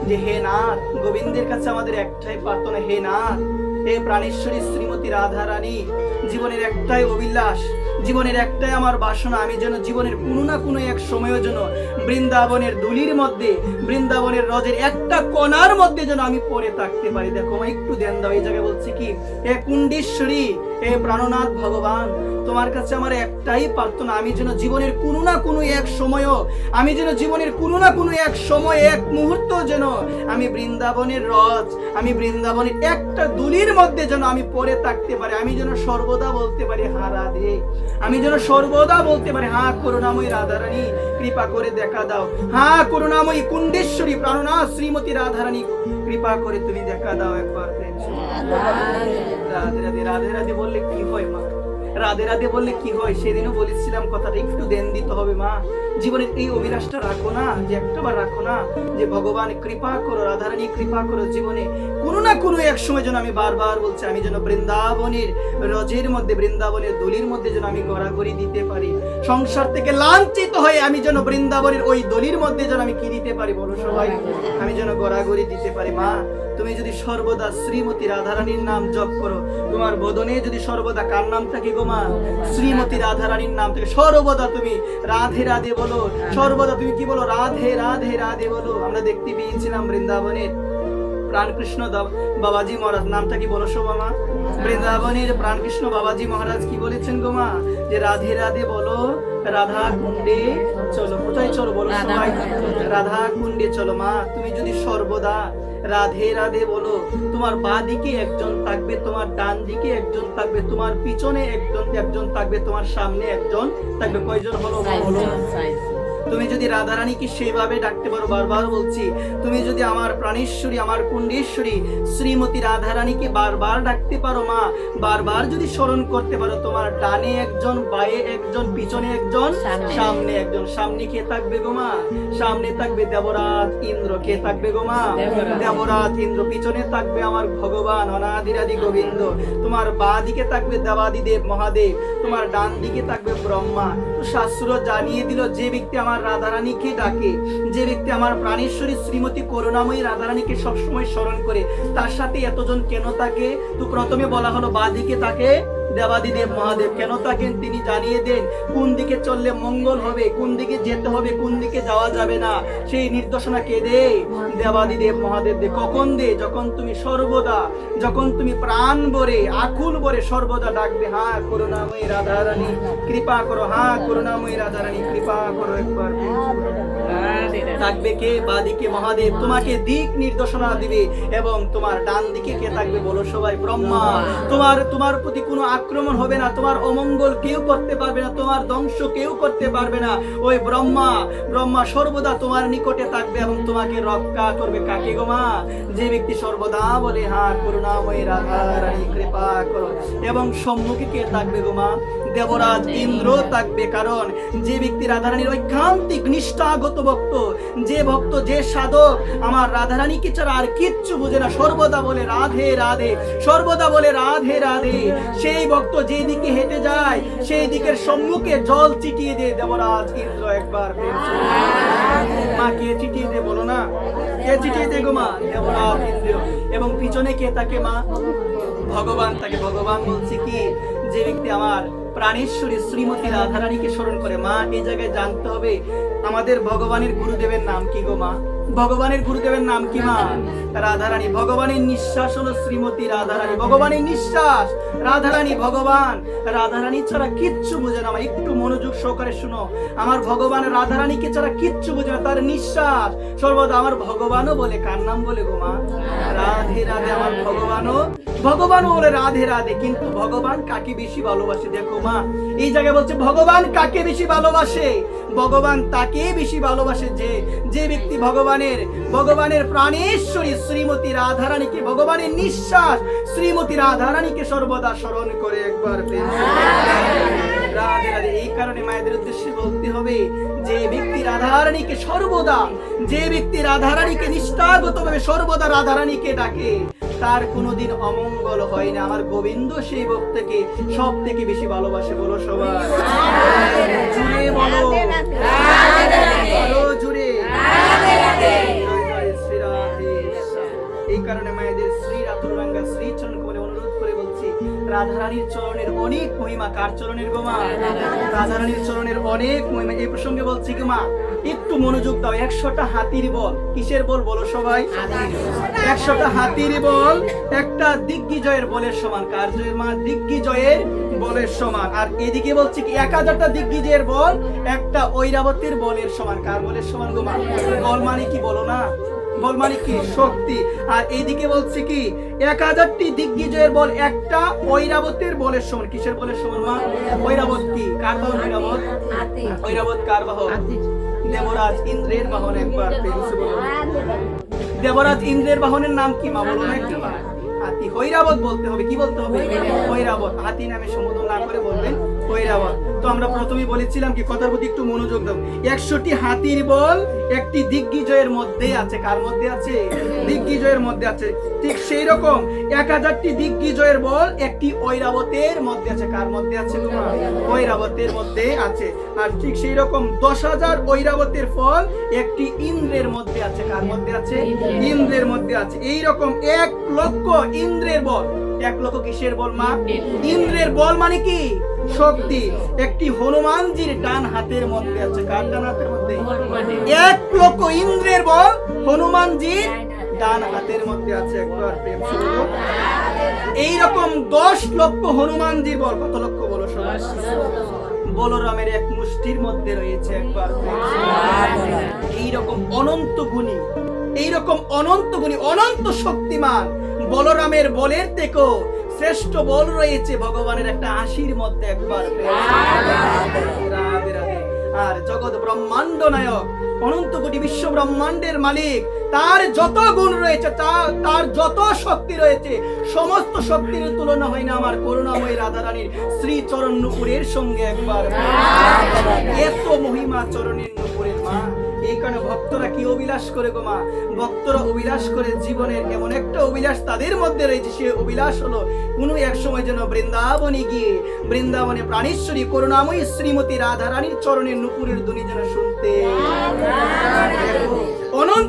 যে হে নাথ, গোবিন্দের কাছে আমাদের একটাই প্রার্থনা, হে নাথ, হে প্রাণেশ্বরী শ্রীমতী রাধা রানী, জীবনের একটাই অভিলাষ, জীবনের একটাই আমার বাসনা, আমি যেন জীবনের কোনো না কোনো এক সময়ের জন্য বৃন্দাবনের ধুলির মধ্যে, বৃন্দাবনের রজের একটা কণার মধ্যে যেন আমি পড়ে থাকতে পারি। দেখো মা, একটু ধ্যান দাও, এই জায়গায় বলছে কি, হে কুণ্ডেশ্বরী, হে প্রাণনাথ ভগবান, তোমার কাছে আমার একটাই প্রার্থনা, আমি যেন জীবনের কোনো না কোনো এক সময়ও, আমি যেন জীবনের কোনো না কোনো এক সময়, এক মুহূর্ত যেন আমি বৃন্দাবনের রজ, আমি বৃন্দাবনের একটা দুলির মধ্যে যেন আমি পড়ে থাকতে পারি, আমি যেন সর্বদা বলতে পারি হা রাধে, আমি যেন সর্বদা বলতে পারি হা করুণাময়ী রাধারানী কৃপা করে দেখা দাও, হা করুণাময়ী কুণ্ডেশ্বরী প্রাণনাথ শ্রীমতী রাধারানী কৃপা করে তুমি দেখা দাও একবার। রাধে রাধে, রাধে রাধে বললে কি হয় মা, রাধে রাধে বললে কি হয়, সেদিনও বলেছিলাম কথাটা, একটু দেন দিতে হবে মা, জীবনের এই অভিলাষটা রাখো না, যে একটাবার রাখো না, যে ভগবান কৃপা করো, রাধারানী কৃপা করো, জীবনে কোনো না কোনো এক সময় যেন আমি বারবার বলছি, আমি যেন বৃন্দাবনের রজের মধ্যে, বৃন্দাবনের দলির মধ্যে যেন আমি গড়াগড়ি দিতে পারি, সংসার থেকে লাঞ্ছিত হয়ে আমি যেন বৃন্দাবনের ওই দলির মধ্যে যেন আমি কি দিতে পারি বলো সবাই, আমি যেন গড়াগড়ি দিতে পারি। মা, তুমি যদি সর্বদা শ্রীমতী রাধারানীর নাম জপ করো, তোমার বদনে যদি সর্বদা কার নাম থাকে গো মা, শ্রীমতী রাধারানীর নাম থাকে, সর্বদা তুমি রাধে রাধে বলো, সর্বদা তুমি কি বলো, রাধে রাধে রাধে বলো। আমরা দেখতে পেয়েছিলাম বৃন্দাবনের প্রাণকৃষ্ণ বাবাজি মহারাজ, নামটা কি বলো শোভা মা, বৃন্দাবনের প্রাণকৃষ্ণ বাবাজি মহারাজ কি বলেছেন গো মা, যে রাধে রাধে বলো, রাধা কুণ্ডে চলো। কোথায় চলো বলো সবাই, রাধা কুণ্ডে চলো। মা, তুমি যদি সর্বদা রাধে রাধে বলো, তোমার বাঁ দিকে একজন থাকবে, তোমার ডান দিকে একজন থাকবে, তোমার পিছনে একজন থাকবে, তোমার সামনে একজন থাকবে। কয়জন হলো বলো? তুমি যদি রাধারানীকে সেইভাবে ডাকতে পারো, বারবার বলছি, তুমি যদি আমার প্রাণেশ্বরী, আমার কুণ্ডেশ্বরী শ্রীমতী রাধারানীকে বারবার ডাকতে পারো মা, বারবার যদি স্মরণ করতে পারো, তোমার ডানে একজন, বায়ে একজন, পিছনে একজন, সামনে একজন। সামনে কে থাকবে গো মা? সামনে থাকবে দেবরাজ ইন্দ্র। কে থাকবে গো মা? দেবরাজ ইন্দ্র। পিছনে থাকবে আমার ভগবান অনাদিরাদি গোবিন্দ। তোমার বাঁ দিকে থাকবে দেবাদিদেব মহাদেব, তোমার ডান দিকে থাকবে ব্রহ্মা। তো শাস্ত্র জানিয়ে দিল, যে ব্যক্তি আমার রাধারানীকে ডাকে, যে ব্যক্তি আমার প্রাণেশ্বরী শ্রীমতী করুণাময়ী রাধারানীকে সবসময় স্মরণ করে, তার সাথে এতজন কেন থাকে? তো প্রথমে বলা হলো বাদিকে থাকে দেবাদিদেব মহাদেব। কেন থাকেন তিনি জানিয়ে দেন, কোন দিকে চললে মঙ্গল হবে, কোন দিকে যেতে হবে, কোন দিকে যাওয়া যাবে না, সেই নির্দেশনা কে দে? দেবাদিদেব মহাদেব দে। কখন দে? যখন তুমি সর্বদা, যখন তুমি প্রাণ ভরে, আকুল ভরে সর্বদা ডাকবে, হা করুণাময়ী রাধারানী কৃপা করো, হা করুণাময়ী রাধারানী কৃপা করো। একবার থাকবে কে? বাদিকে মহাদেব তোমাকে দিক নির্দেশনা দিবে, এবং তোমার ডান দিকে কে থাকবে বলো সবাই? ব্রহ্মা। তোমার প্রতি কোনো আক্রমণ হবে না, তোমার অমঙ্গল কেউ করতে পারবে না, তোমার ধ্বংস কেউ করতে পারবে না। ওই ব্রহ্মা সর্বদা তোমার নিকটে থাকবে এবং তোমাকে রক্ষা করবে। কাকে গো মা? যে ব্যক্তি সর্বদা বলে হা করুণাময়ী রাধারানী কৃপা করো। এবং সম্মুখে কে থাকবে গো মা? দেবরাজ ইন্দ্র থাকবে। কারণ যে ব্যক্তি রাধারানীর ঐকান্তিক নিষ্ঠাগত ভক্ত, যে ভক্ত, যে সাধক আমার রাধারানীকে ছাড়া আর কিচ্ছু বুঝে না, সর্বদা বলে রাধে রাধে, সর্বদা বলে রাধে রাধে, সেই ভক্ত যেই দিকে হেঁটে যায় সেই দিকের সম্মুখে জল ছিটিয়ে দিয়ে দেবরাজ ইন্দ্র। একবার মা, কে ছিটিয়ে দে বলো না? কে ছিটিয়ে দে গো মা? দেবরাজ ইন্দ্র। এবং পিছনে কে থাকে মা? ভগবান থাকে। ভগবান বলছে কি, যে ব্যক্তি আমার প্রাণেশ্বরী শ্রীমতী রাধারানীকে স্মরণ করে। মা, এই জায়গায় জানতে হবে আমাদের ভগবানের গুরুদেবের নাম কি গো মা? ভগবানের গুরুদেবের নাম কি মা? রাধারানী। ভগবানের নিঃশ্বাস হলো শ্রীমতী রাধারানী। ভগবানের নিঃশ্বাস রাধারানী। ভগবান রাধারানী ছাড়া কিচ্ছু বোঝে না। একটু মনোযোগ সহকারে শুনো, আমার ভগবান রাধারানীকে ছাড়া কিচ্ছু বোঝে না, তার নিঃশ্বাস সর্বদা আমার ভগবানও বলে। কার নাম বলে গো মা? রাধে রাধে। আমার ভগবানও বলে রাধে রাধে। কিন্তু ভগবান কাকে বেশি ভালোবাসে? দেখো মা, এই জায়গায় বলছে ভগবান কাকে বেশি ভালোবাসে? ভগবান তাকে বেশি ভালোবাসে যে ব্যক্তি ভগবানের প্রাণেশ্বরী শ্রীমতী রাধারানীকে, ভগবানের নিঃশ্বাস শ্রীমতী রাধারানীকে সর্বদা স্মরণ করে। একবার রাধে রাধে। এই কারণে মায়েদের উদ্দেশ্যে বলতে হবে, যে ব্যক্তি রাধারানীকে সর্বদা, যে ব্যক্তি রাধারানীকে নিষ্ঠাগতভাবে সর্বদা রাধারানীকে ডাকে, তার কোনোদিন অমঙ্গল হয় না। আমার গোবিন্দ সেই ভক্তকে সব থেকে বেশি ভালোবাসে। বলো সবাই জুড়ে বলো, জুড়ে। জয় জয় শ্রী রাধে। রাধারানীর চরণের অনেক মহিমা। কার চরণের গো মা? রাধারানীর চরণের অনেক মহিমা। এই প্রসঙ্গে বলছি কি মা, একটু মনোযোগ দাও। 100টা হাতির বল, কিসের বল বলো সবাই? 100টা হাতির বল একটা দিগ্বিজয়ের বলের সমান। কার জয়ের মা? দিগ্বিজয়ের বলের সমান। আর এদিকে বলছি কি 1000টা দিগ্বিজয়ের বল একটা ঐরাবতীর বলের সমান। কার বলের সমান গো মা? বল মানে কি বলো না? বল মানে কি? শক্তি। আর এইদিকে বলছি কি 1000টি দিগ্বিজয়ের বল একটা ঐরাবতের বলের সমান। কিসের বলের সমান মা? ঐরাবত। কি কার বাহন ঐরাবত? ঐরাবত কার বাহন? দেবরাজ ইন্দ্রের বাহন। একবার প্রেমসে বলো, দেবরাজ ইন্দ্রের বাহনের নাম কি মা? বলো না একটু। হাতি। ঐরাবত বলতে হবে। কি বলতে হবে? ঐরাবত। হাতি নামে সম্বোধন না করে বলবেন ঐরাবত। তো আমরা প্রথমেই বলেছিলাম কি কথার প্রতি একটু মনোযোগ দাও। 100টি হাতির বল একটি দিগ্বিজয়ের মধ্যে আছে। কার মধ্যে আছে? দিগ্বিজয়ের মধ্যে আছে। ঠিক সেই রকম 1000টি দিগ্বিজয়ের বল একটি ঐরাবতের মধ্যে আছে। কার মধ্যে আছে তোমার? ঐরাবতের মধ্যে আছে। আর ঠিক সেই রকম 10,000 ঐরাবতের ফল একটি ইন্দ্রের মধ্যে আছে। কার মধ্যে আছে? ইন্দ্রের মধ্যে আছে। এই রকম 1 লক্ষ ইন্দ্রের বল। 1 লক্ষ কিসের বল মা? ইন্দ্রের বল মানে কি? শক্তি একটি হনুমানজির ডান হাতের মধ্যে আছে। কার ডান হাতের মধ্যে? 1 লক্ষ ইন্দ্রের বল হনুমানজির ডান হাতের মধ্যে আছে। একবার প্রেম শুরু। এইরকম 10 লক্ষ হনুমানজির বল। কত লক্ষ বলো সবাই? বলরামের এক মুষ্টির মধ্যে রয়েছে। একবার এইরকম অনন্ত গুণী, এইরকম অনন্ত গুণী, অনন্ত শক্তিমান বলরামের বলের থেকেও শ্রেষ্ঠ বল রয়েছে ভগবানের একটা আশির মধ্যে। একবার রাধে রাধে। আর জগৎ ব্রহ্মাণ্ড নায়ক, অনন্ত কোটি বিশ্ব ব্রহ্মাণ্ডের মালিক, তার যত গুণ রয়েছে, তার যত শক্তি রয়েছে, সমস্ত শক্তির তুলনা হয় না আমার করুণাময়ী রাধারানীর শ্রী চরণ নুপুরের সঙ্গে। একবার এত মহিমা চরণের নুপুরের মা। এই কারণে ভক্তরা কি অভিলাষ করে গো মা? ভক্তরা অভিলাষ করে জীবনের এমন একটা অভিলাষ তাদের মধ্যে রয়েছে। সে অভিলাষ হলো কোনো এক সময় যেন বৃন্দাবনে গিয়ে বৃন্দাবনে প্রাণেশ্বরী করুণাময়ী শ্রীমতী রাধারানীর চরণের নুপুরের ধ্বনি যেন শুনতে। অনন্ত